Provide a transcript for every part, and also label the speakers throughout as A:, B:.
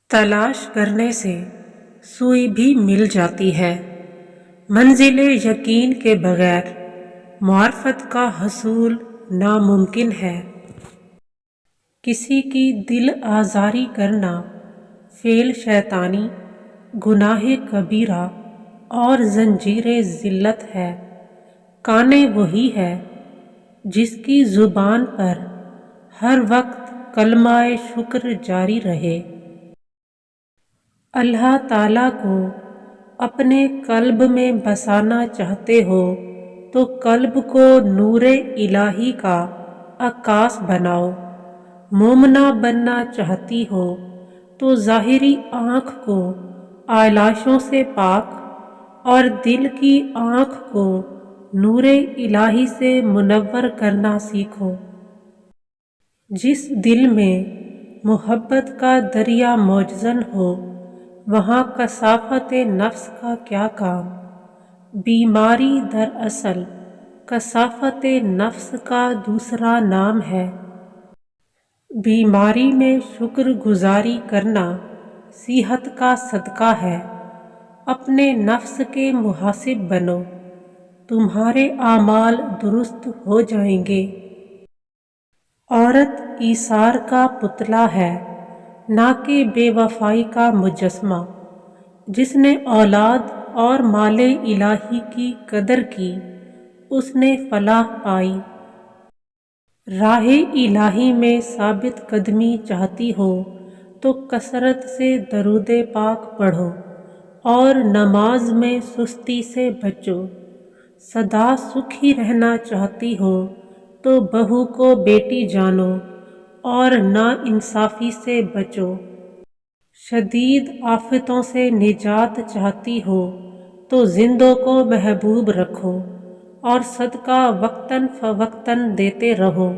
A: تلاش کرنے سے سوئی بھی مل جاتی ہے۔ منزل یقین کے بغیر معرفت کا حصول ناممکن ہے۔ کسی کی دل آزاری کرنا فعل شیطانی، گناہ کبیرہ اور زنجیر ذلت ہے۔ کانے وہی ہے جس کی زبان پر ہر وقت کلمہ شکر جاری رہے۔ اللہ تعالیٰ کو اپنے قلب میں بسانا چاہتے ہو تو قلب کو نور الہی کا عکاس بناؤ۔ مومنہ بننا چاہتی ہو تو ظاہری آنکھ کو آلائشوں سے پاک اور دل کی آنکھ کو نور الہی سے منور کرنا سیکھو۔ جس دل میں محبت کا دریا موجزن ہو وہاں کثافت نفس کا کیا کام؟ بیماری دراصل کثافت نفس کا دوسرا نام ہے۔ بیماری میں شکر گزاری کرنا صحت کا صدقہ ہے۔ اپنے نفس کے محاسب بنو، تمہارے اعمال درست ہو جائیں گے۔ عورت ایثار کا پتلا ہے، نہ کہ بے وفائی کا مجسمہ۔ جس نے اولاد اور مال الہی کی قدر کی اس نے فلاح پائی۔ راہ الہی میں ثابت قدمی چاہتی ہو تو کثرت سے درود پاک پڑھو اور نماز میں سستی سے بچو۔ سدا سکھی رہنا چاہتی ہو تو بہو کو بیٹی جانو اور ناانصافی سے بچو۔ شدید آفتوں سے نجات چاہتی ہو تو زندوں کو محبوب رکھو اور صدقہ وقتاً فوقتاً دیتے رہو۔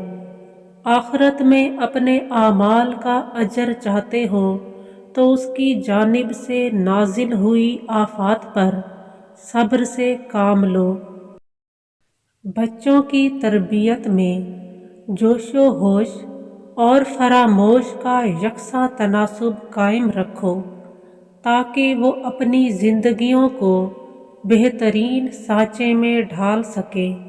A: آخرت میں اپنے اعمال کا اجر چاہتے ہو تو اس کی جانب سے نازل ہوئی آفات پر صبر سے کام لو۔ بچوں کی تربیت میں جوش و ہوش اور فراموش کا یکساں تناسب قائم رکھو تاکہ وہ اپنی زندگیوں کو بہترین سانچے میں ڈھال سکیں۔